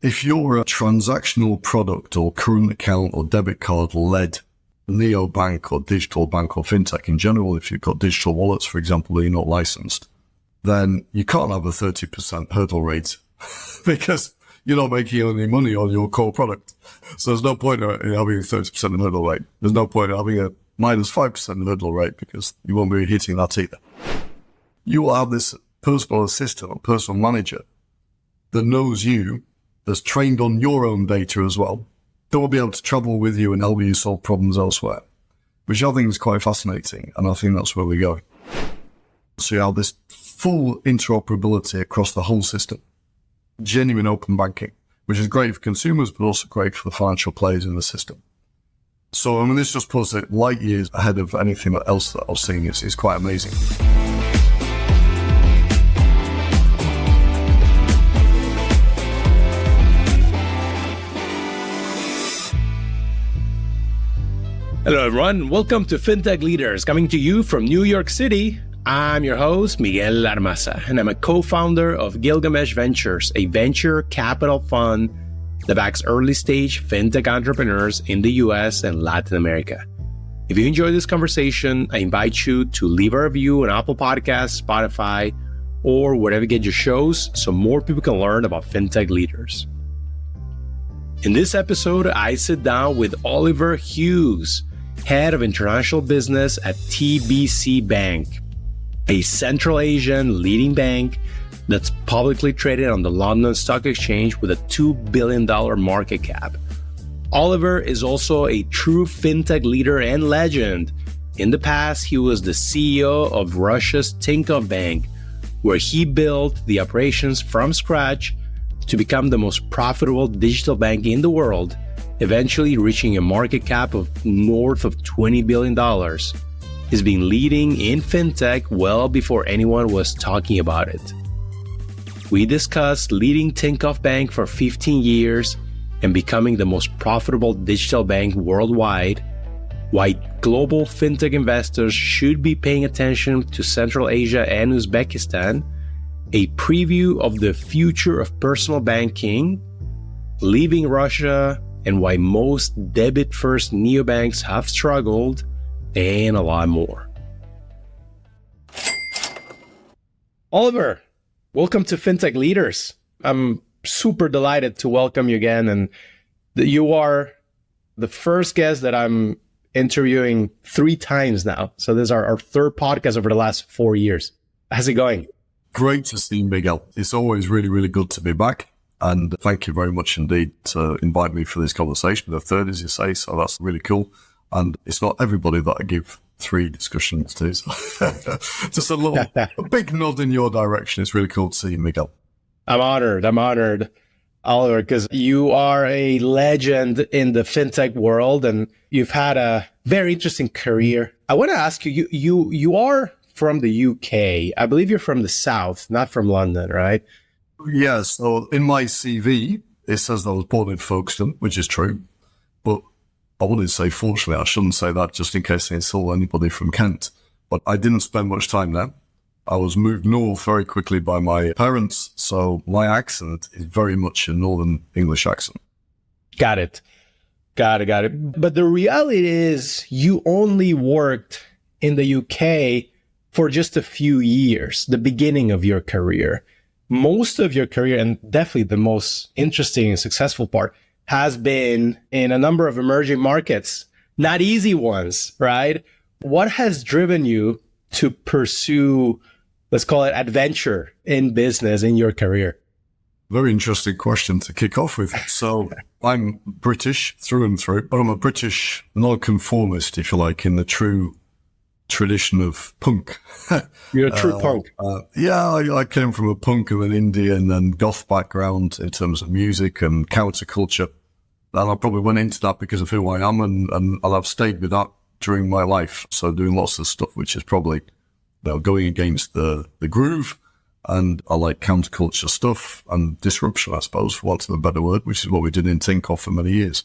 if you're a transactional product or current account or debit card led neobank or digital bank or fintech in general, if you've got digital wallets, for example, that you're not licensed, then you can't have a 30% hurdle rate because you're not making any money on your core product. So there's no point in having a 30% hurdle rate. There's no point in having a minus 5% hurdle rate because you won't be hitting that either. You will have this personal assistant or personal manager that knows you, that's trained on your own data as well, that will be able to travel with you and help you solve problems elsewhere, which I think is quite fascinating. And I think that's where we're going. So you have this full interoperability across the whole system, genuine open banking, which is great for consumers, but also great for the financial players in the system. So, I mean, this just puts it light years ahead of anything else that I've seen. It's quite amazing. Hello, everyone. Welcome to Fintech Leaders, coming to you from New York City. I'm your host, Miguel Armaza, and I'm a co-founder of Gilgamesh Ventures, a venture capital fund that backs early-stage fintech entrepreneurs in the US and Latin America. If you enjoy this conversation, I invite you to leave a review on Apple Podcasts, Spotify, or wherever you get your shows so more people can learn about fintech leaders. In this episode, I sit down with Oliver Hughes, head of international business at TBC Bank, a Central Asian leading bank that's publicly traded on the London Stock Exchange with a $2 billion market cap. Oliver is also a true fintech leader and legend. In the past, he was the CEO of Russia's Tinkoff Bank, where he built the operations from scratch to become the most profitable digital bank in the world, eventually reaching a market cap of north of $20 billion. He's been leading in fintech well before anyone was talking about it. We discussed leading Tinkoff Bank for 15 years and becoming the most profitable digital bank worldwide, why global fintech investors should be paying attention to Central Asia and Uzbekistan, a preview of the future of personal banking, leaving Russia, and why most debit-first neobanks have struggled, and a lot more. Oliver, welcome to Fintech Leaders. I'm super delighted to welcome you again, and you are the first guest that I'm interviewing 3 times now. So this is our third podcast over the last 4 years. How's it going? Great to see you, Miguel. It's always really, really good to be back. And thank you very much indeed to invite me for this conversation. The third, as you say, so that's really cool. And it's not everybody that I give 3 discussions to. So just a big nod in your direction. It's really cool to see you, Miguel. I'm honored, Oliver, because you are a legend in the fintech world and you've had a very interesting career. I want to ask you, you are from the UK. I believe you're from the South, not from London, right? Yeah, so in my CV, it says that I was born in Folkestone, which is true. But I wouldn't say, fortunately, I shouldn't say that just in case I insult anybody from Kent. But I didn't spend much time there. I was moved north very quickly by my parents, so my accent is very much a Northern English accent. Got it. But the reality is you only worked in the UK for just a few years, the beginning of your career. Most of your career, and definitely the most interesting and successful part, has been in a number of emerging markets, not easy ones, right? What has driven you to pursue, let's call it adventure in business in your career? Very interesting question to kick off with. So I'm British through and through, but I'm a British non-conformist, if you like, in the true tradition of punk. You're a true punk. Yeah, I came from a punk of an indie and then goth background in terms of music and counterculture. And I probably went into that because of who I am and I've stayed with that during my life. So doing lots of stuff, which is probably going against the groove. And I like counterculture stuff and disruption, I suppose, for want of a better word, which is what we did in Tinkoff for many years.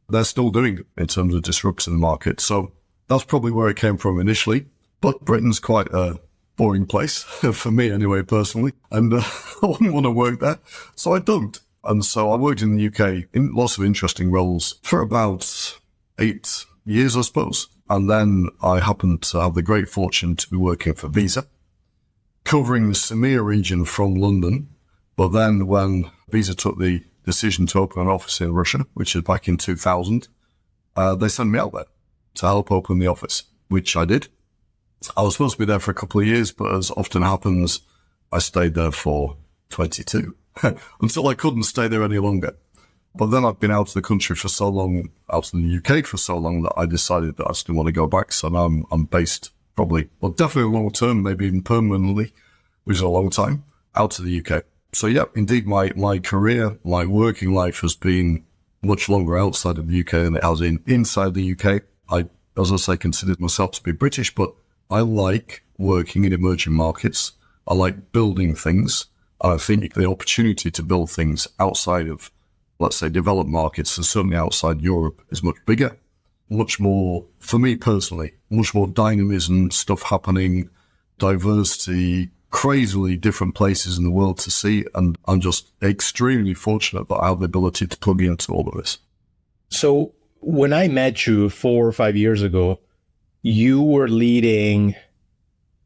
They're still doing it in terms of disrupting the market. So that's probably where it came from initially. But Britain's quite a boring place, for me anyway, personally. And I wouldn't want to work there. So I don't. And so I worked in the UK in lots of interesting roles for about 8 years, I suppose. And then I happened to have the great fortune to be working for Visa, covering the Samir region from London. But then when Visa took the decision to open an office in Russia, which is back in 2000, they sent me out there to help open the office, which I did. I was supposed to be there for a couple of years, but as often happens, I stayed there for 22 until I couldn't stay there any longer. But then I've been out of the country for so long, out of the UK for so long, that I decided that I still want to go back. So now I'm based probably, well, definitely long term, maybe even permanently, which is a long time, out of the UK. So yeah, indeed, my career, my working life has been much longer outside of the UK than it has inside the UK. I, as I say, consider myself to be British, but I like working in emerging markets. I like building things. And I think the opportunity to build things outside of, let's say, developed markets, and certainly outside Europe, is much bigger, much more, for me personally, much more dynamism, stuff happening, diversity, crazily different places in the world to see. And I'm just extremely fortunate that I have the ability to plug into all of this. So when I met you 4 or 5 years ago, you were leading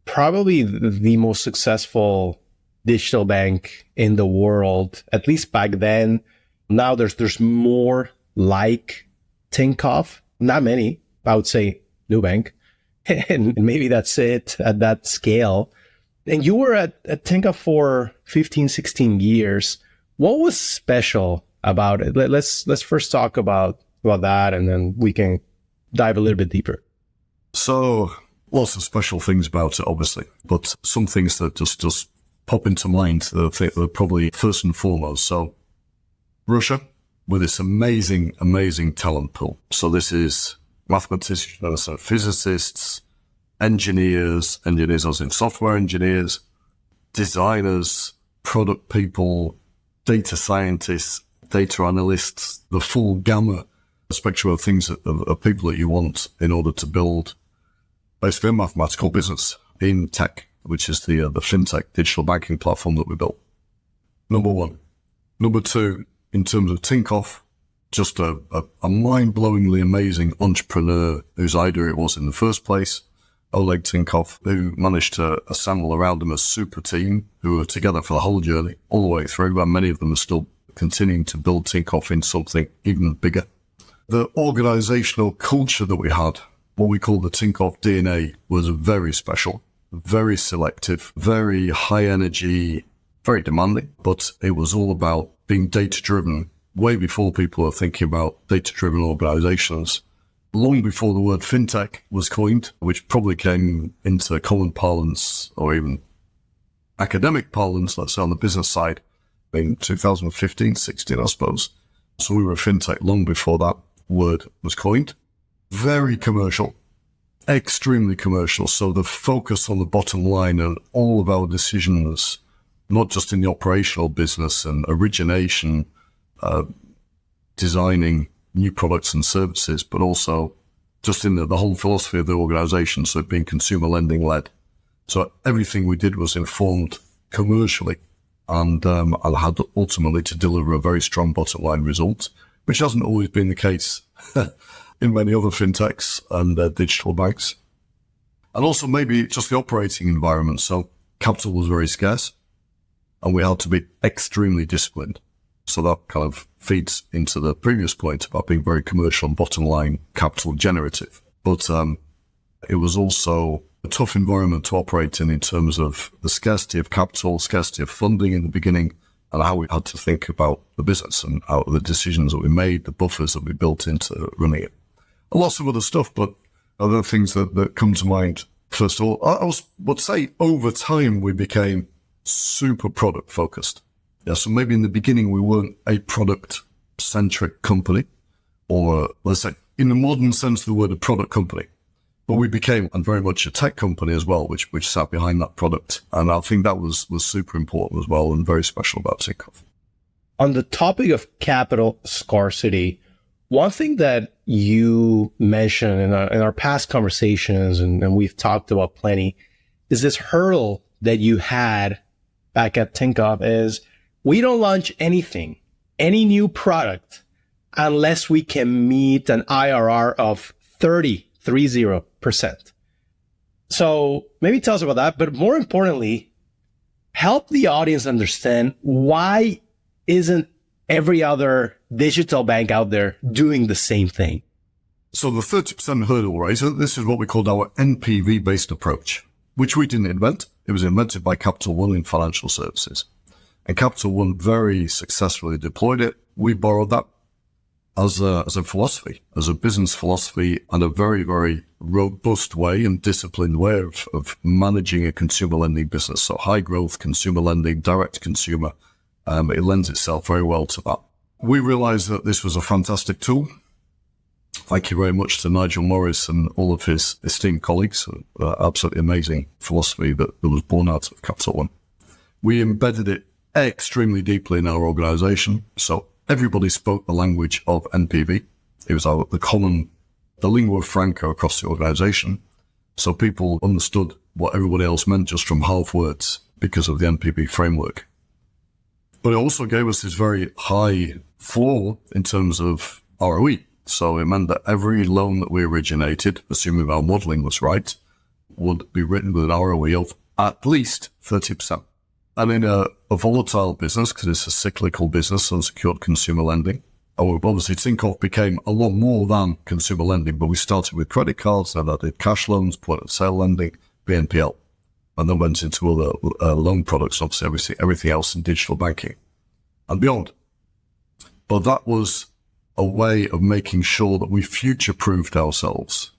probably the most successful digital bank in the world, at least back then. Now there's more like Tinkoff, not many, I would say Nubank. And maybe that's it at that scale. And you were at Tinkoff for 15, 16 years. What was special about it? Let's first talk about that, and then we can dive a little bit deeper. So lots of special things about it, obviously, but some things that just pop into mind that are probably first and foremost. So Russia, with its amazing, amazing talent pool. So this is mathematicians and physicists, engineers as in software engineers, designers, product people, data scientists, data analysts, the full gamut, the spectrum of things of people that you want in order to build basically a mathematical business in tech, which is the Fintech digital banking platform that we built. Number one. Number two, in terms of Tinkoff, just a mind-blowingly amazing entrepreneur whose idea it was in the first place, Oleg Tinkoff, who managed to assemble around him a super team who were together for the whole journey, all the way through, and many of them are still continuing to build Tinkoff into something even bigger. The organizational culture that we had, what we call the Tinkoff DNA, was very special, very selective, very high energy, very demanding, but it was all about being data-driven way before people are thinking about data-driven organizations. Long before the word fintech was coined, which probably came into common parlance or even academic parlance, let's say on the business side, in 2015, 16, I suppose. So we were a fintech long before that word was coined. Very commercial, extremely commercial. So the focus on the bottom line and all of our decisions, not just in the operational business and origination, designing new products and services, but also just in the whole philosophy of the organization, so being consumer lending led. So everything we did was informed commercially and had ultimately to deliver a very strong bottom line result, which hasn't always been the case in many other fintechs and digital banks. And also maybe just the operating environment. So capital was very scarce and we had to be extremely disciplined. So that kind of feeds into the previous point about being very commercial and bottom line capital generative. But it was also a tough environment to operate in terms of the scarcity of capital, scarcity of funding in the beginning, and how we had to think about the business and how the decisions that we made, the buffers that we built into running it. And lots of other stuff, but other things that come to mind. First of all, I would say over time we became super product focused. Yeah, so maybe in the beginning we weren't a product-centric company, or let's say in the modern sense of the word, a product company. But we became, and very much a tech company as well, which sat behind that product. And I think that was super important as well and very special about Tinkoff. On the topic of capital scarcity, one thing that you mentioned in our past conversations, and we've talked about plenty, is this hurdle that you had back at Tinkoff is, we don't launch anything any new product unless we can meet an IRR of 30%. So maybe tell us about that, but more importantly, help the audience understand why isn't every other digital bank out there doing the same thing? So the 30% hurdle rate, this is what we called our NPV-based approach, which we didn't invent. It was invented by Capital One in financial services. And Capital One very successfully deployed it. We borrowed that as a philosophy, as a business philosophy, and a very, very robust way and disciplined way of managing a consumer lending business. So high growth consumer lending, direct to consumer, it lends itself very well to that. We realized that this was a fantastic tool. Thank you very much to Nigel Morris and all of his esteemed colleagues. Absolutely amazing philosophy that was born out of Capital One. We embedded it extremely deeply in our organization. So everybody spoke the language of NPV. It was the lingua franca across the organization. So people understood what everybody else meant just from half words because of the NPV framework. But it also gave us this very high floor in terms of ROE. So it meant that every loan that we originated, assuming our modeling was right, would be written with an ROE of at least 30%. And in a volatile business, because it's a cyclical business, unsecured consumer lending, obviously Tinkoff became a lot more than consumer lending, but we started with credit cards, and I did cash loans, point of sale lending, BNPL, and then went into other loan products, obviously everything else in digital banking and beyond. But that was a way of making sure that we future-proofed ourselves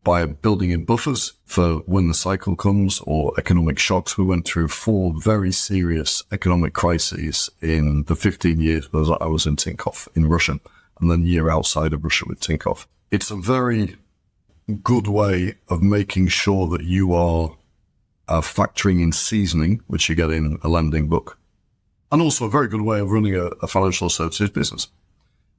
by building in buffers for when the cycle comes or economic shocks. We went through 4 very serious economic crises in the 15 years that I was in Tinkoff in Russia, and then a year outside of Russia with Tinkoff. It's a very good way of making sure that you are factoring in seasoning, which you get in a lending book, and also a very good way of running a financial services business.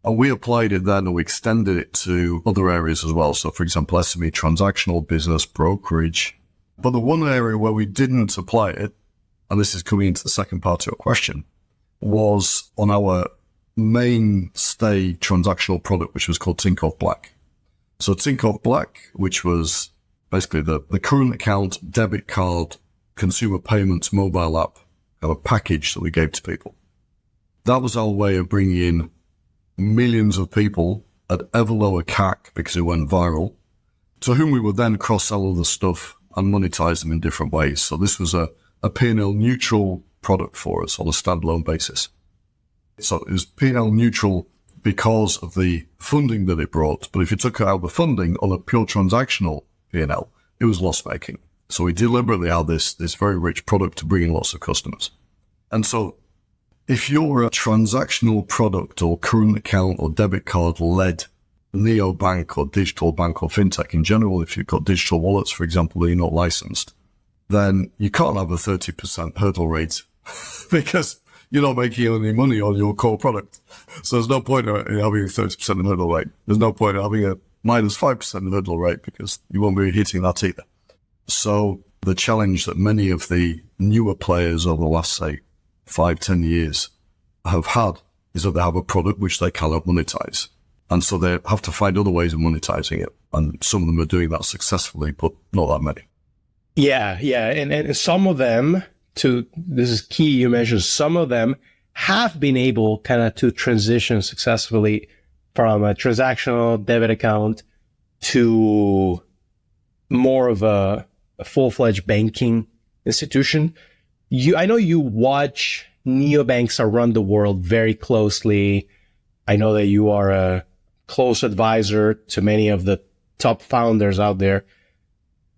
And we applied it then, and we extended it to other areas as well. So, for example, SME transactional business, brokerage. But the one area where we didn't apply it, and this is coming into the second part of your question, was on our mainstay transactional product, which was called Tinkoff Black. So Tinkoff Black, which was basically the current account, debit card, consumer payments, mobile app, kind of package that we gave to people. That was our way of bringing in millions of people at ever lower CAC because it went viral, to whom we would then cross-sell other stuff and monetize them in different ways. So this was a P&L neutral product for us on a standalone basis. So it was P&L neutral because of the funding that it brought. But if you took out the funding on a pure transactional P&L, it was loss-making. So we deliberately had this very rich product to bring in lots of customers. And so if you're a transactional product or current account or debit card led neobank or digital bank or fintech in general, if you've got digital wallets, for example, that you're not licensed, then you can't have a 30% hurdle rate because you're not making any money on your core product. So there's no point in having a 30% hurdle rate. There's no point in having a minus 5% hurdle rate because you won't be hitting that either. So the challenge that many of the newer players over the last, say, 5-10 years have had is that they have a product which they cannot monetize. And so they have to find other ways of monetizing it. And some of them are doing that successfully, but not that many. Yeah. And some of them, this is key, you mentioned, some of them have been able kind of to transition successfully from a transactional debit account to more of a full-fledged banking institution. I know you watch neobanks around the world very closely. I know that you are a close advisor to many of the top founders out there.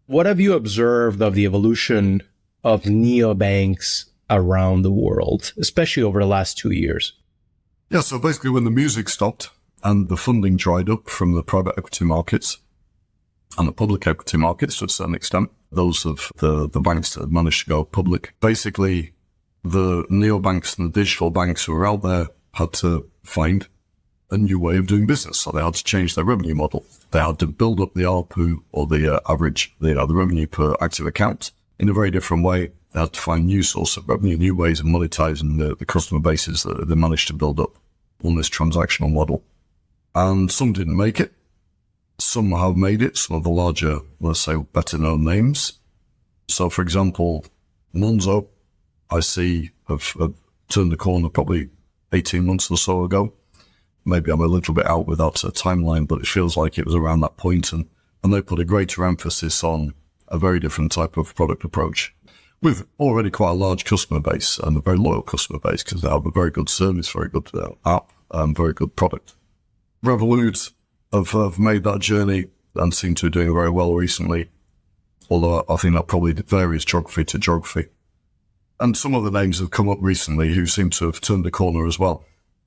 What have you observed of the evolution of neobanks around the world, especially over the last 2 years? Yeah, so basically when the music stopped and the funding dried up from the private equity markets and the public equity markets to a certain extent, those of the banks that had managed to go public, basically the neobanks and the digital banks who were out there had to find a new way of doing business. So they had to change their revenue model. They had to build up the ARPU or the average, the revenue per active account in a very different way. They had to find new sources of revenue, new ways of monetizing the customer bases that they managed to build up. on this transactional model. And some didn't make it. Some have made it, some of the larger, let's say, better known names. So, for example, Monzo, I see, have turned the corner probably 18 months or so ago. Maybe I'm a little bit out without a timeline, but it feels like it was around that point. And they put a greater emphasis on a very different type of product approach with already quite a large customer base and a very loyal customer base because they have a very good service, very good app, very good product. Revolut have made that journey and seem to be doing very well recently, although I think that probably varies geography to geography. And some other names have come up recently who seem to have turned the corner as well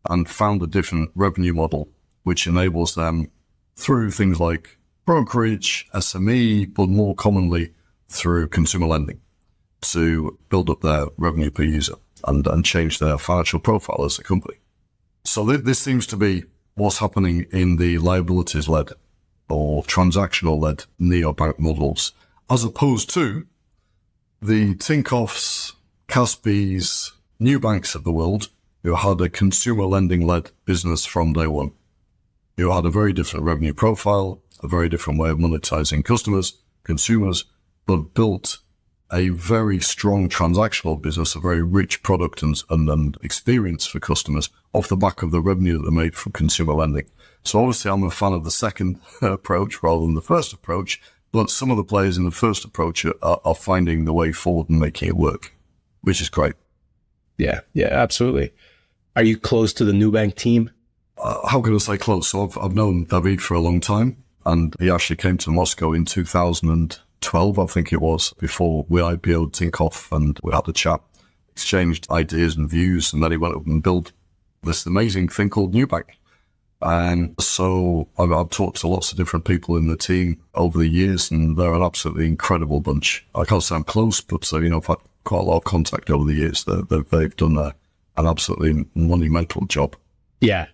and found a different revenue model, which enables them through things like brokerage, SME, but more commonly through consumer lending to build up their revenue per user and change their financial profile as a company. So this seems to be what's happening in the liabilities-led or transactional-led neobank models, as opposed to the Tinkoffs, Caspies, new banks of the world who had a consumer lending-led business from day one, who had a very different revenue profile, a very different way of monetizing customers, consumers, but built a very strong transactional business, a very rich product and experience for customers off the back of the revenue that they made from consumer lending. So obviously I'm a fan of the second approach rather than the first approach, but some of the players in the first approach are finding the way forward and making it work, which is great. Yeah, absolutely. Are you close to the Nubank team? How can I say close? So I've known David for a long time, and he actually came to Moscow in 2012, I think it was, before we IPO'd Tinkoff, and we had a chat, exchanged ideas and views, and then he went up and built this amazing thing called Nubank. And so I've talked to lots of different people in the team over the years, and they're an absolutely incredible bunch. I can't say I'm close, but I've had quite a lot of contact over the years. They've done an absolutely monumental job. Yeah.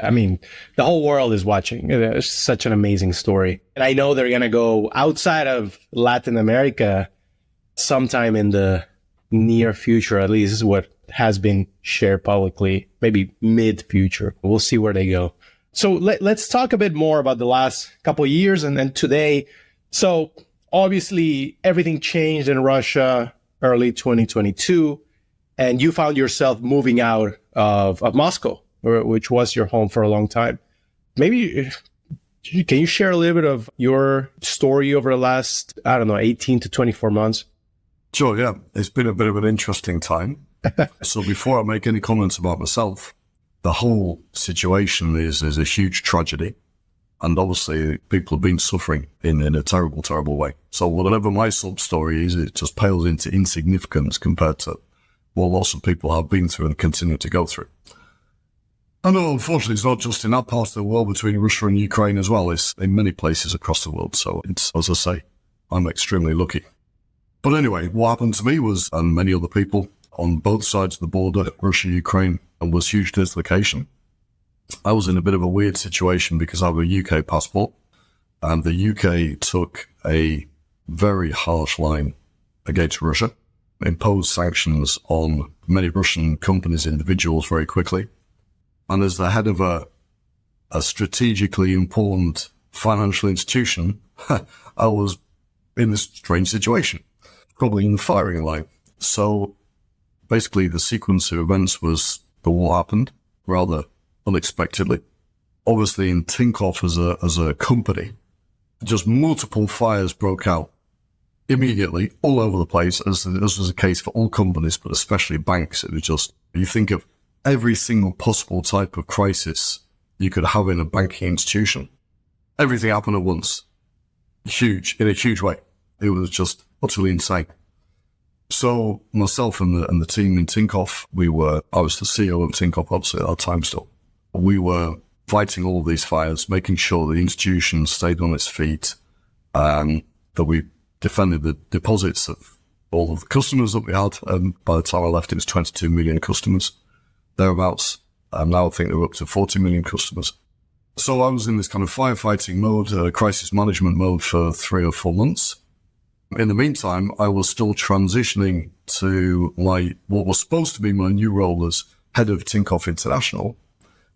I mean, the whole world is watching. It's such an amazing story. And I know they're going to go outside of Latin America sometime in the near future, at least is what has been shared publicly, maybe mid-future. We'll see where they go. So let's talk a bit more about the last couple of years and today. So obviously everything changed in Russia early 2022, and you found yourself moving out of Moscow, which was your home for a long time. Maybe can you share a little bit of your story over the last, 18 to 24 months? Sure, yeah. It's been a bit of an interesting time. So before I make any comments about myself, the whole situation is a huge tragedy. And obviously people have been suffering in a terrible, terrible way. So whatever my sub-story is, it just pales into insignificance compared to what lots of people have been through and continue to go through. And unfortunately, it's not just in that part of the world between Russia and Ukraine as well. It's in many places across the world. So it's, as I say, I'm extremely lucky. But anyway, what happened to me was, and many other people on both sides of the border, Russia, Ukraine, and was huge dislocation. I was in a bit of a weird situation because I have a UK passport, and the UK took a very harsh line against Russia, imposed sanctions on many Russian companies, individuals very quickly. And as the head of a strategically important financial institution, I was in this strange situation, probably in the firing line. So basically the sequence of events was the war happened rather unexpectedly. Obviously in Tinkoff as a company, just multiple fires broke out immediately all over the place, as was the case for all companies, but especially banks. It was just, you think of every single possible type of crisis you could have in a banking institution. Everything happened at once. In a huge way. It was just utterly insane. So myself and the team in Tinkoff, I was the CEO of Tinkoff, obviously, at that time still. We were fighting all of these fires, making sure the institution stayed on its feet, that we defended the deposits of all of the customers that we had. And by the time I left, it was 22 million customers, thereabouts. Now I think they're up to 40 million customers. So I was in this kind of firefighting mode, crisis management mode for 3 or 4 months. In the meantime, I was still transitioning to what was supposed to be my new role as head of Tinkoff International,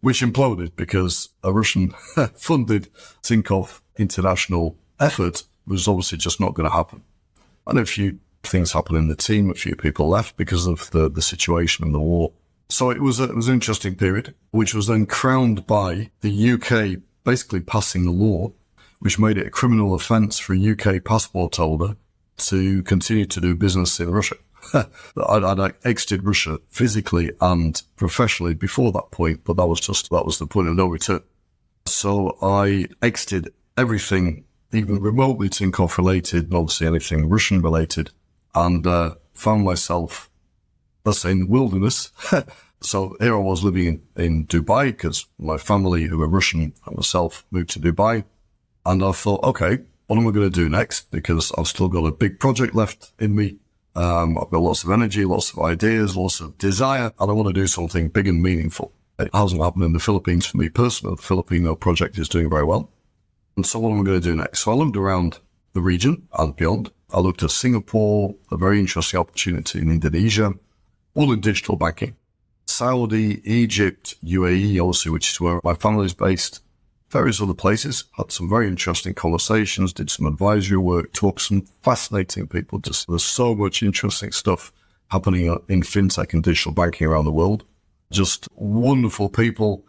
which imploded because a Russian funded Tinkoff international effort was obviously just not going to happen. And a few things happened in the team. A few people left because of the situation and the war. So it was an interesting period, which was then crowned by the UK basically passing a law which made it a criminal offence for a UK passport holder to continue to do business in Russia. I'd exited Russia physically and professionally before that point, but that was the point of no return. So I exited everything, even remotely Tinkoff related, and obviously anything Russian related, and found myself, let's say, in the wilderness. So here I was living in Dubai because my family, who were Russian, and myself moved to Dubai. And I thought, okay, what am I going to do next? Because I've still got a big project left in me. I've got lots of energy, lots of ideas, lots of desire, and I want to do something big and meaningful. It hasn't happened in the Philippines for me personally. The Filipino project is doing very well. And so what am I going to do next? So I looked around the region and beyond. I looked at Singapore, a very interesting opportunity in Indonesia, all in digital banking. Saudi, Egypt, UAE also, which is where my family is based, various other places, had some very interesting conversations, did some advisory work, talked to some fascinating people. Just there's so much interesting stuff happening in fintech and digital banking around the world. Just wonderful people,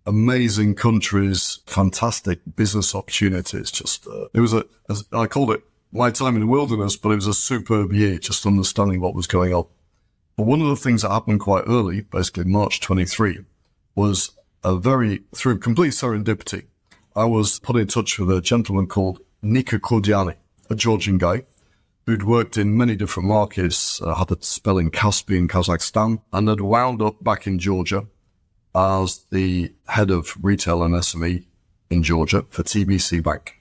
amazing countries, fantastic business opportunities. Just it was I called it my time in the wilderness, but it was a superb year, just understanding what was going on. But one of the things that happened quite early, basically March 23, was through complete serendipity, I was put in touch with a gentleman called Nika Kordiani, a Georgian guy who'd worked in many different markets, had a spell in Caspian, Kazakhstan, and had wound up back in Georgia as the head of retail and SME in Georgia for TBC Bank.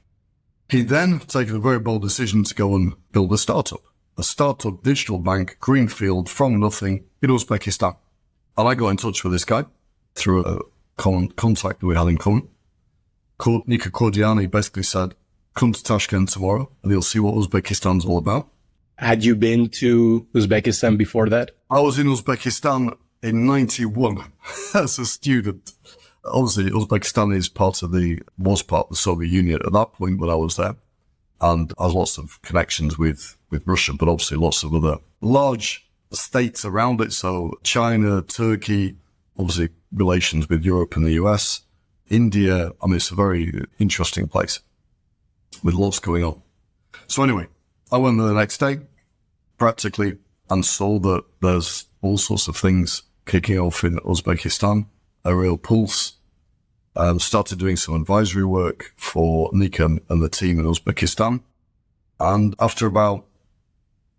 He'd then taken a very bold decision to go and build a startup digital bank, greenfield, from nothing, in Uzbekistan. And I got in touch with this guy through a common contact that we had in common. Called Nika Kordiani, basically said, come to Tashkent tomorrow and you'll see what Uzbekistan's all about. Had you been to Uzbekistan before that? I was in Uzbekistan in 91 as a student. Obviously, Uzbekistan was part of the Soviet Union at that point when I was there, and has lots of connections with Russia, but obviously lots of other large states around it. So China, Turkey, obviously relations with Europe and the US, India. I mean, it's a very interesting place with lots going on. So anyway, I went there the next day, practically, and saw that there's all sorts of things kicking off in Uzbekistan, a real pulse. Started doing some advisory work for Nika and the team in Uzbekistan. And after about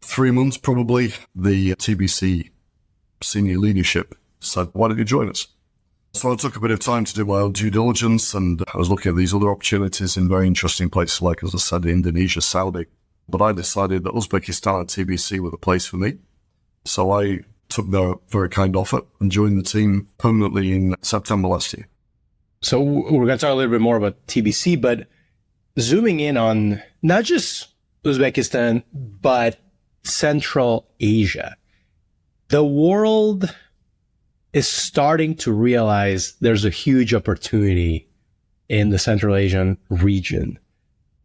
3 months, probably, the TBC senior leadership said, why don't you join us? So I took a bit of time to do my own due diligence, and I was looking at these other opportunities in very interesting places, like, as I said, Indonesia, Saudi. But I decided that Uzbekistan and TBC were the place for me. So I took their very kind offer and joined the team permanently in September last year. So we're going to talk a little bit more about TBC, but zooming in on not just Uzbekistan, but Central Asia. The world is starting to realize there's a huge opportunity in the Central Asian region.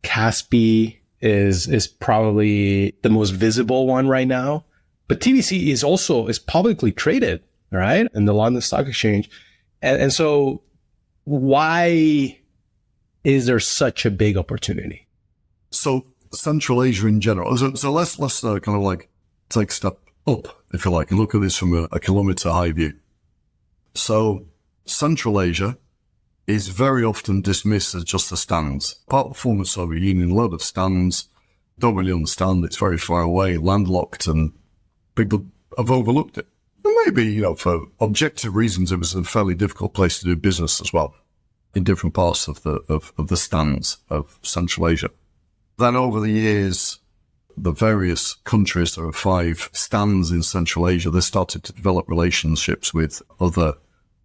Kaspi is probably the most visible one right now, but TBC is publicly traded, right? In the London Stock Exchange. And so why is there such a big opportunity? So Central Asia in general. So let's kind of like take a step up, if you like, and look at this from a kilometer high view. So Central Asia is very often dismissed as just the stands. Part of the former Soviet Union, a lot of stands, don't really understand, it's very far away, landlocked, and people have overlooked it. And maybe, for objective reasons, it was a fairly difficult place to do business as well, in different parts of the stands of Central Asia. Then over the years, the various countries, there are 5 stands in Central Asia, they started to develop relationships with other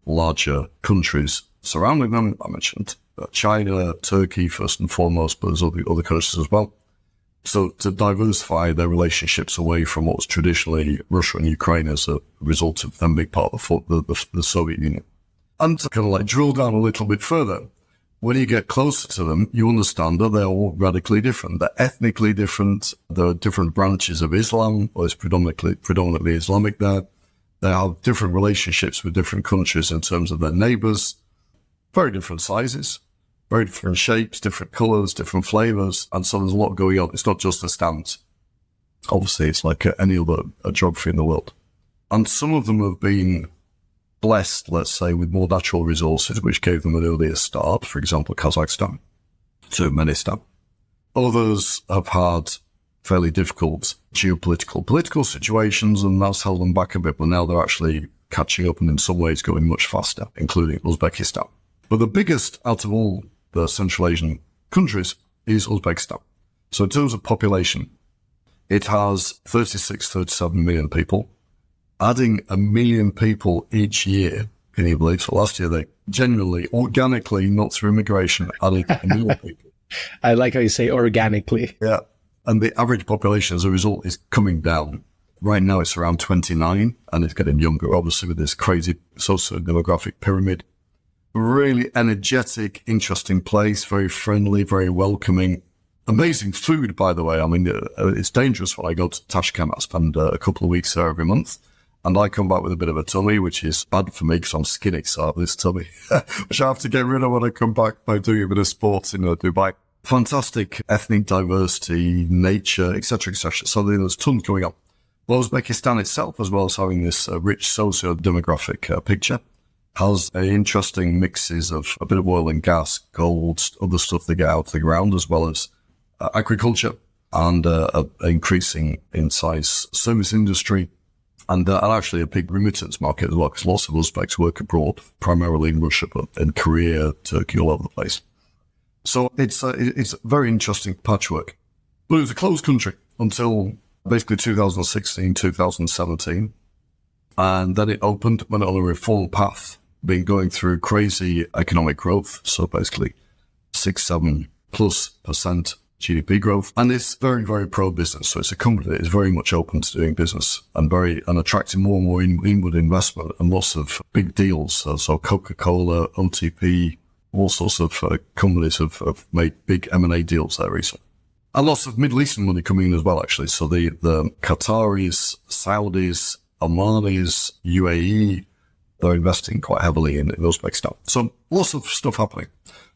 larger countries surrounding them. I mentioned China, Turkey first and foremost, but there's other countries as well. So to diversify their relationships away from what was traditionally Russia and Ukraine as a result of them being part of the Soviet Union. And to kind of like drill down a little bit further, when you get closer to them, you understand that they're all radically different. They're ethnically different. There are different branches of Islam, or it's predominantly Islamic there. They have different relationships with different countries in terms of their neighbors. Very different sizes, very different shapes, different colors, different flavors. And so there's a lot going on. It's not just the stands. Obviously, it's like any other geography in the world. And some of them have been blessed, let's say, with more natural resources, which gave them an earlier start. For example, Kazakhstan, Turkmenistan. Others have had fairly difficult political situations, and that's held them back a bit, but now they're actually catching up and in some ways going much faster, including Uzbekistan. But the biggest out of all the Central Asian countries is Uzbekistan. So in terms of population, it has 37 million people, adding 1 million people each year. Can you believe? So last year they genuinely, organically, not through immigration, added 1 million people. I like how you say organically. Yeah. And the average population as a result is coming down. Right now it's around 29 and it's getting younger, obviously, with this crazy socio-demographic pyramid. Really energetic, interesting place, very friendly, very welcoming. Amazing food, by the way. I mean, it's dangerous when I go to Tashkent. I spend a couple of weeks there every month. And I come back with a bit of a tummy, which is bad for me because I'm skinny, so I have this tummy, which I have to get rid of when I come back by doing a bit of sports in Dubai. Fantastic ethnic diversity, nature, etc., etc. So there's tons going on. Well, Uzbekistan itself, as well as having this rich socio-demographic picture, has interesting mixes of a bit of oil and gas, gold, other stuff they get out of the ground, as well as agriculture and increasing in size service industry. And actually a big remittance market as well, because lots of Uzbeks work abroad, primarily in Russia, but in Korea, Turkey, all over the place. So it's a very interesting patchwork. But it was a closed country until basically 2016, 2017. And then it opened, went on a reform path, been going through crazy economic growth. So basically 6-7+% GDP growth. And it's very, very pro-business. So it's a company that is very much open to doing business and attracting more and more inward investment and lots of big deals. So Coca-Cola, OTP, all sorts of companies have made big M&A deals there recently. And lots of Middle Eastern money coming in as well, actually. So the Qataris, Saudis, Omanis, UAE, they're investing quite heavily in Uzbekistan. So lots of stuff happening.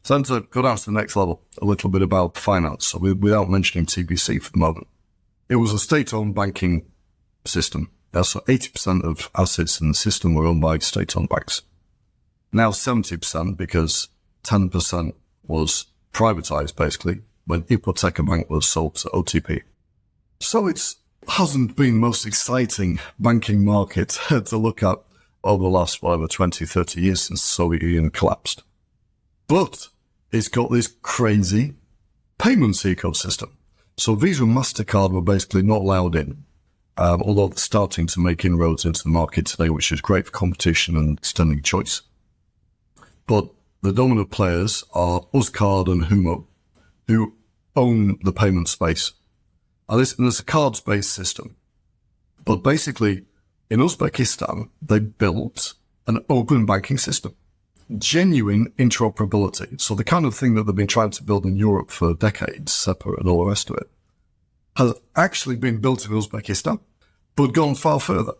So then to go down to the next level, a little bit about finance. So without mentioning TBC for the moment, it was a state-owned banking system. So 80% of assets in the system were owned by state-owned banks. Now 70% because 10% was privatized, basically, when Ipoteka Bank was sold to OTP. So it hasn't been the most exciting banking market to look at over the last, 20, 30 years since the Soviet Union collapsed. But it's got this crazy payments ecosystem. So Visa and MasterCard were basically not allowed in, although they're starting to make inroads into the market today, which is great for competition and extending choice. But the dominant players are Uzcard and Humo, who own the payment space. And there's a cards-based system. But basically, in Uzbekistan, they built an open banking system. Genuine interoperability. So the kind of thing that they've been trying to build in Europe for decades, SEPA and all the rest of it, has actually been built in Uzbekistan, but gone far further.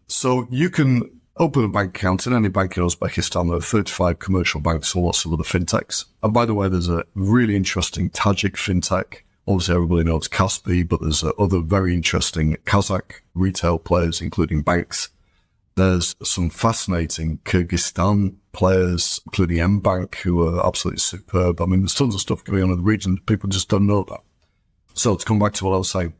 So you can open a bank account in any bank in Uzbekistan. There are 35 commercial banks and lots of other fintechs. And by the way, there's a really interesting Tajik fintech. Obviously, everybody knows Kaspi, but there's other very interesting Kazakh retail players, including banks. There's some fascinating Kyrgyzstan players, including mBank, who are absolutely superb. I mean, there's tons of stuff going on in the region. People just don't know that. So to come back to what I was saying,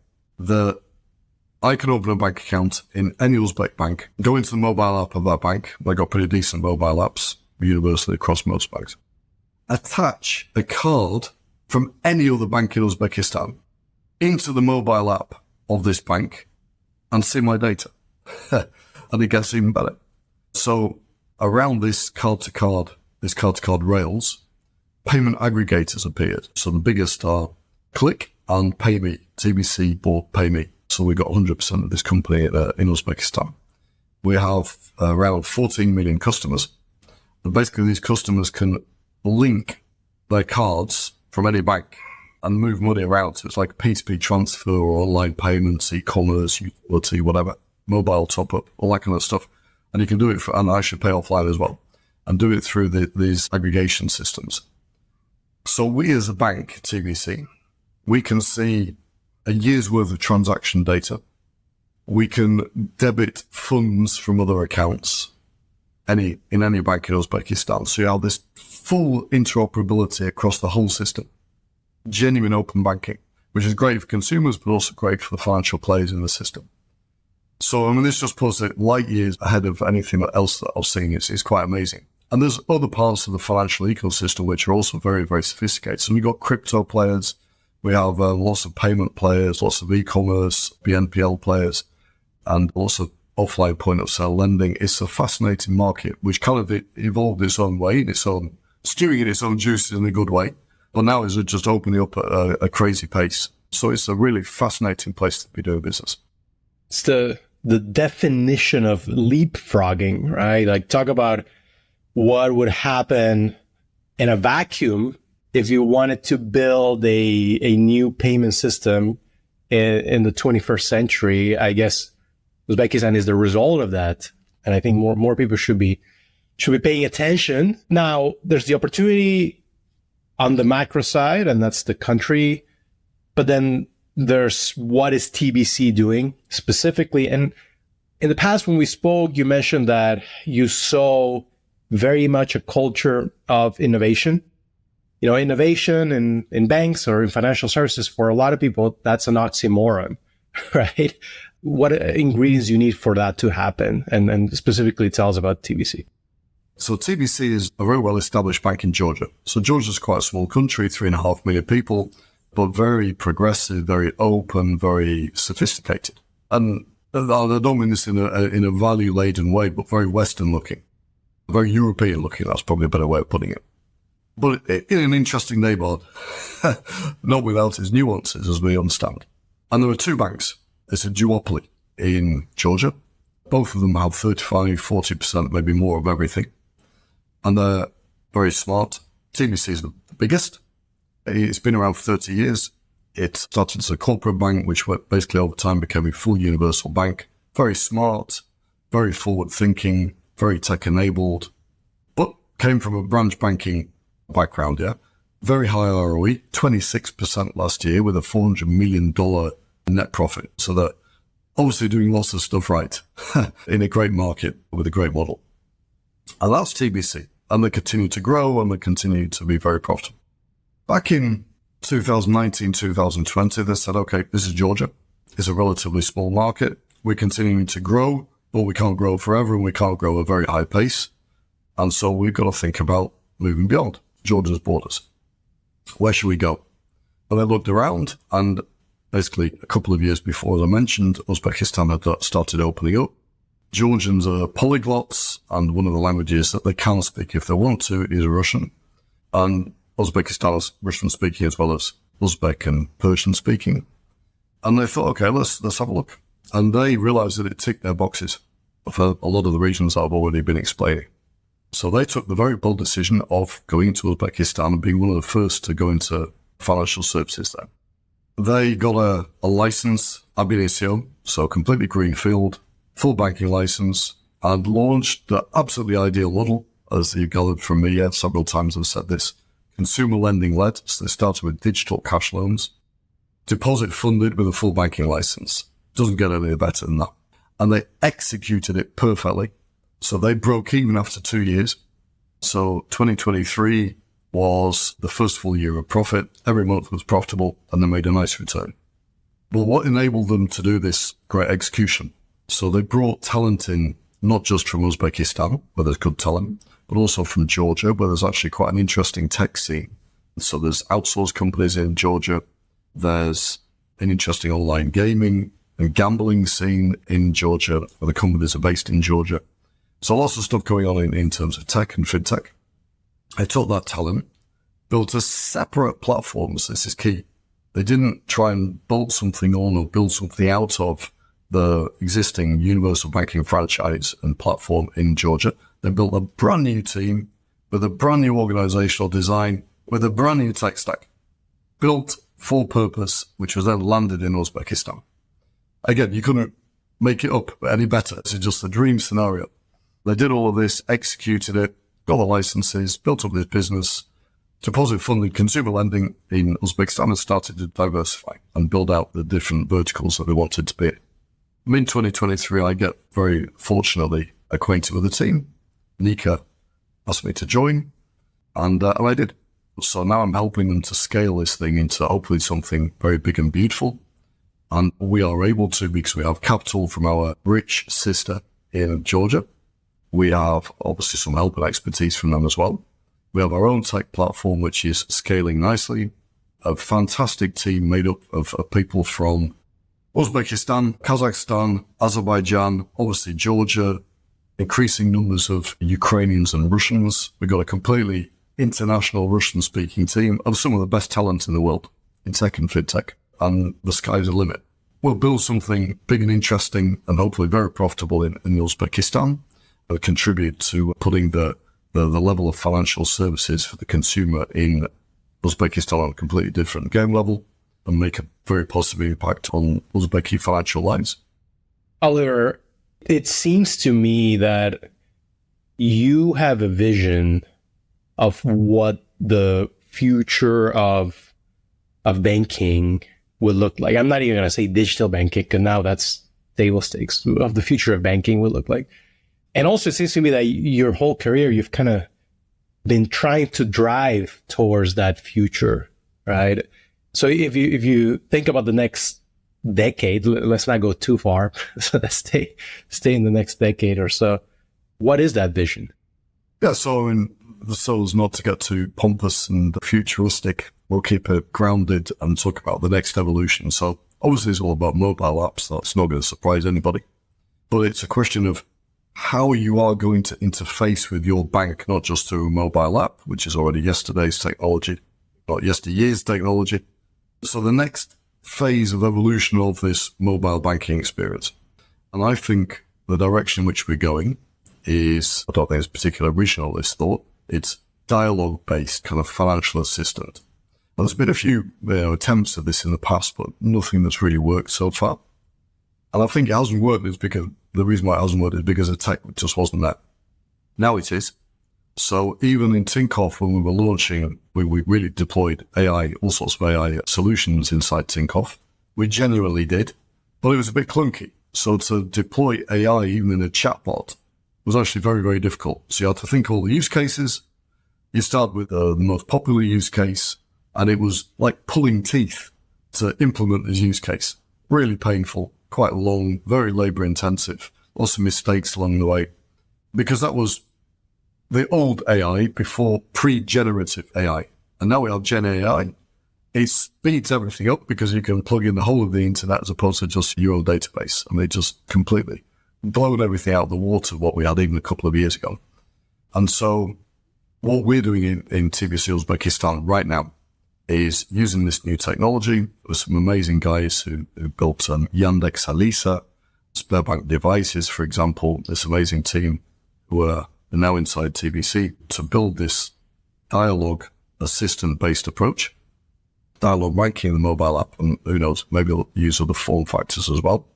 I can open a bank account in any Uzbek bank, go into the mobile app of that bank. They got pretty decent mobile apps, universally across most banks. Attach a card from any other bank in Uzbekistan into the mobile app of this bank and see my data. And it gets even better. So around this card-to-card rails, payment aggregators appeared. So the biggest are Click and PayMe. TBC bought PayMe. So we got 100% of this company in Uzbekistan. We have around 14 million customers. And basically, these customers can link their cards from any bank and move money around. So it's like P2P transfer or online payments, e-commerce, utility, whatever, mobile top-up, all that kind of stuff. And you can do it and I should pay offline as well, and do it through these aggregation systems. So we as a bank, TBC, we can see a year's worth of transaction data. We can debit funds from other accounts in any bank in Uzbekistan. So you have this full interoperability across the whole system. Genuine open banking, which is great for consumers, but also great for the financial players in the system. So, I mean, this just puts it light years ahead of anything else that I've seen. It's quite amazing. And there's other parts of the financial ecosystem which are also very, very sophisticated. So we've got crypto players, we have lots of payment players, lots of e-commerce, BNPL players, and lots of offline point-of-sale lending. It's a fascinating market, which kind of evolved its own way, stewing in its own juices in a good way. But now it's just opening up at a crazy pace. So it's a really fascinating place to be doing business. It's the definition of leapfrogging, right? Like, talk about what would happen in a vacuum if you wanted to build a new payment system in the 21st century. I guess Uzbekistan is the result of that. And I think more people should be paying attention. Now, there's the opportunity on the macro side, and that's the country. But then there's what is TBC doing specifically. And in the past, when we spoke, you mentioned that you saw very much a culture of innovation. You know, innovation in banks or in financial services, for a lot of people, that's an oxymoron, right? What ingredients you need for that to happen? And specifically tell us about TBC. So TBC is a very well-established bank in Georgia. So Georgia's quite a small country, 3.5 million people, but very progressive, very open, very sophisticated. And I don't mean this in a value-laden way, but very Western-looking, very European-looking. That's probably a better way of putting it. But in an interesting neighborhood, not without its nuances, as we understand. And there are two banks. It's a duopoly in Georgia. Both of them have 35, 40%, maybe more of everything. And they're very smart. TBC is the biggest. It's been around for 30 years. It started as a corporate bank, which basically over time became a full universal bank. Very smart, very forward-thinking, very tech-enabled, but came from a branch banking background, yeah. Very high ROE, 26% last year with a $400 million net profit. So they're obviously doing lots of stuff right in a great market with a great model. And that's TBC. And they continue to grow and they continue to be very profitable. Back in 2019, 2020, they said, okay, this is Georgia. It's a relatively small market. We're continuing to grow, but we can't grow forever and we can't grow at a very high pace. And so we've got to think about moving beyond Georgia's borders. Where should we go? And they looked around, and basically a couple of years before, as I mentioned, Uzbekistan had started opening up. Georgians are polyglots, and one of the languages that they can speak if they want to is Russian. And Uzbekistan is Russian-speaking as well as Uzbek and Persian-speaking. And they thought, okay, let's have a look. And they realized that it ticked their boxes for a lot of the reasons I've already been explaining. So they took the very bold decision of going into Uzbekistan and being one of the first to go into financial services there. They got a license, ab initio, so completely greenfield, full banking license, and launched the absolutely ideal model, as you've gathered from me several times I've said this, consumer lending led. So they started with digital cash loans, deposit funded with a full banking license. Doesn't get any better than that. And they executed it perfectly. So they broke even after 2 years. So 2023 was the first full year of profit. Every month was profitable and they made a nice return. But what enabled them to do this great execution? So they brought talent in, not just from Uzbekistan, where there's good talent, but also from Georgia, where there's actually quite an interesting tech scene. So there's outsourced companies in Georgia. There's an interesting online gaming and gambling scene in Georgia, where the companies are based in Georgia. So lots of stuff going on in terms of tech and fintech. I took that talent, built a separate platforms. This is key. They didn't try and bolt something on or build something out of the existing universal banking franchise and platform in Georgia. They built a brand new team with a brand new organizational design, with a brand new tech stack, built for purpose, which was then landed in Uzbekistan. Again, you couldn't make it up any better. It's just a dream scenario. They did all of this, executed it, got the licenses, built up this business, deposit-funded consumer lending in Uzbekistan, and started to diversify and build out the different verticals that they wanted to be. In 2023, I get very fortunately acquainted with the team. Nika asked me to join, and I did. So now I'm helping them to scale this thing into hopefully something very big and beautiful. And we are able to because we have capital from our rich sister in Georgia. We have obviously some help and expertise from them as well. We have our own tech platform, which is scaling nicely. A fantastic team made up of people from Uzbekistan, Kazakhstan, Azerbaijan, obviously Georgia, increasing numbers of Ukrainians and Russians. We've got a completely international Russian-speaking team of some of the best talent in the world in tech and fintech, and the sky's the limit. We'll build something big and interesting and hopefully very profitable in Uzbekistan and contribute to putting the level of financial services for the consumer in Uzbekistan on a completely different game level and make a very positive impact on Uzbeki financial lives. Oliver, it seems to me that you have a vision of what the future of banking will look like. I'm not even going to say digital banking, because now that's table stakes, of the future of banking will look like. And also it seems to me that your whole career, you've kind of been trying to drive towards that future, right? So if you think about the next decade, let's not go too far. So let's stay in the next decade or so. What is that vision? Yeah, so as not to get too pompous and futuristic, we'll keep it grounded and talk about the next evolution. So obviously it's all about mobile apps. That's not going to surprise anybody. But it's a question of how you are going to interface with your bank, not just through a mobile app, which is already yesterday's technology, not yesteryear's technology. So the next phase of evolution of this mobile banking experience. And I think the direction in which we're going is, I don't think it's particularly original, this thought. It's dialogue-based kind of financial assistant. And there's been a few attempts at this in the past, but nothing that's really worked so far. And I think it hasn't worked is because the reason why it hasn't worked is because the tech just wasn't there. Now it is. So even in Tinkoff, when we were launching, we really deployed AI, all sorts of AI solutions inside Tinkoff. We genuinely did, but it was a bit clunky. So to deploy AI even in a chatbot was actually very, very difficult. So you had to think all the use cases. You start with the most popular use case, and it was like pulling teeth to implement this use case. Really painful, quite long, very labor intensive, lots of mistakes along the way, because that was the old AI before pre-generative AI. And now we have Gen AI. It speeds everything up because you can plug in the whole of the internet as opposed to just your own database. And they just completely blown everything out of the water, what we had even a couple of years ago. And so what we're doing in TBC Uzbekistan right now is using this new technology with some amazing guys who built Yandex Alisa, Sberbank Devices, for example, this amazing team who are now inside TBC to build this dialogue assistant-based approach, dialogue banking in the mobile app, and who knows, maybe we'll use other form factors as well,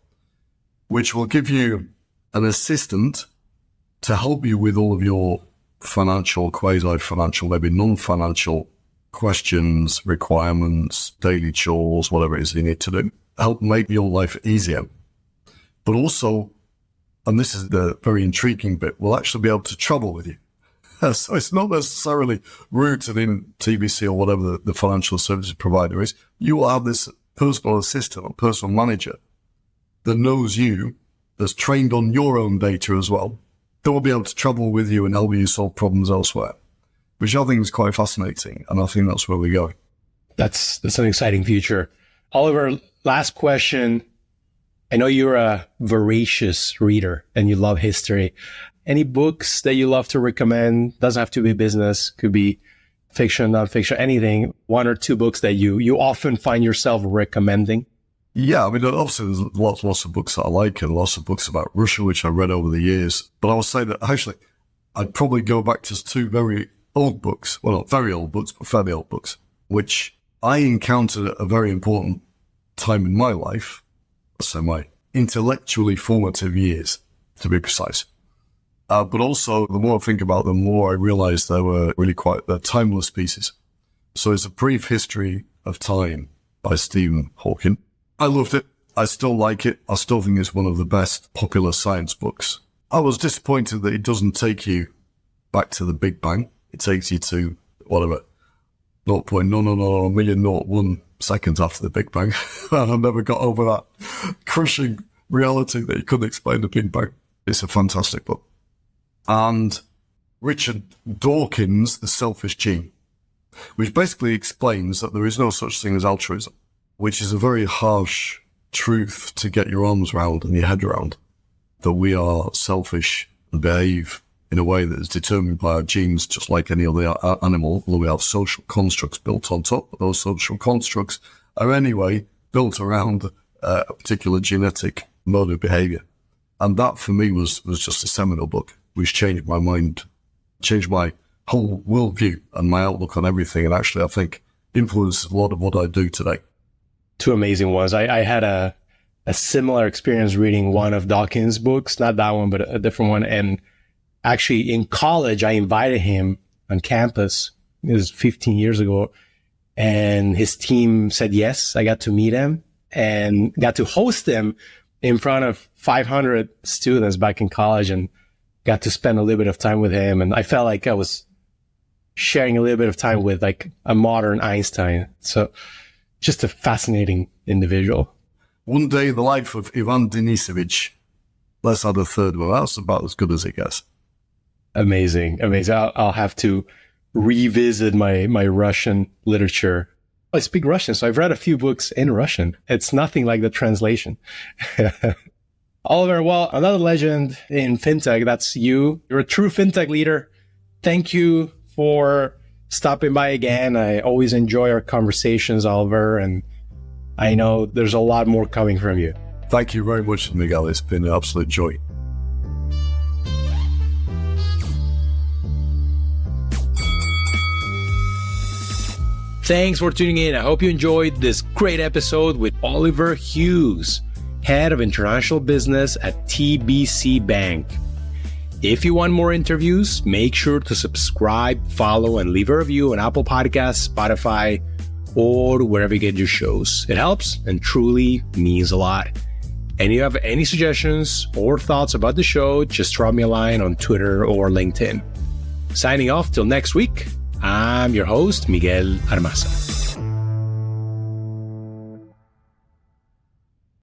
which will give you an assistant to help you with all of your financial, quasi-financial, maybe non-financial questions, requirements, daily chores, whatever it is you need to do, help make your life easier. But also, and this is the very intriguing bit, we'll actually be able to travel with you. So it's not necessarily rooted in TBC or whatever the financial services provider is. You will have this personal assistant or personal manager that knows you, that's trained on your own data as well, that will be able to travel with you and help you solve problems elsewhere, which I think is quite fascinating. And I think that's where we're going. That's an exciting future. Oliver, last question. I know you're a voracious reader and you love history. Any books that you love to recommend? Doesn't have to be business, could be fiction, nonfiction, anything. One or two books that you often find yourself recommending? Yeah, I mean, obviously there's lots of books that I like and lots of books about Russia, which I read over the years. But I will say that actually I'd probably go back to two very old books. Well, not very old books, but fairly old books, which I encountered at a very important time in my life. So my intellectually formative years, to be precise. But also, the more I think about them, the more I realize they were really they're timeless pieces. So it's A Brief History of Time by Stephen Hawking. I loved it. I still like it. I still think it's one of the best popular science books. I was disappointed that it doesn't take you back to the Big Bang. It takes you to, 0.00001 seconds after the Big Bang. And I never got over that crushing reality that you couldn't explain the Big Bang. It's a fantastic book. And Richard Dawkins' The Selfish Gene, which basically explains that there is no such thing as altruism, which is a very harsh truth to get your arms around and your head around, that we are selfish and behave in a way that is determined by our genes, just like any other animal, although we have social constructs built on top. But those social constructs are anyway built around a particular genetic mode of behavior. And that, for me, was just a seminal book, which changed my mind, changed my whole worldview and my outlook on everything. And actually, I think influences a lot of what I do today. Two amazing ones. I had a similar experience reading one of Dawkins' books, not that one, but a different one. And actually, in college, I invited him on campus. It was 15 years ago. And his team said yes. I got to meet him and got to host him in front of 500 students back in college, and got to spend a little bit of time with him. And I felt like I was sharing a little bit of time with like a modern Einstein. So just a fascinating individual. One Day in the Life of Ivan Denisovich. Let's add a third one. That's about as good as it gets. Amazing. I'll have to revisit my Russian literature. I speak Russian, so I've read a few books in Russian. It's nothing like the translation. Oliver, well, another legend in fintech, that's you. You're a true fintech leader. Thank you for stopping by again. I always enjoy our conversations, Oliver, and I know there's a lot more coming from you. Thank you very much, Miguel. It's been an absolute joy. Thanks for tuning in. I hope you enjoyed this great episode with Oliver Hughes, Head of International Business at TBC Bank. If you want more interviews, make sure to subscribe, follow, and leave a review on Apple Podcasts, Spotify, or wherever you get your shows. It helps and truly means a lot. And if you have any suggestions or thoughts about the show, just drop me a line on Twitter or LinkedIn. Signing off till next week, I'm your host, Miguel Armaza.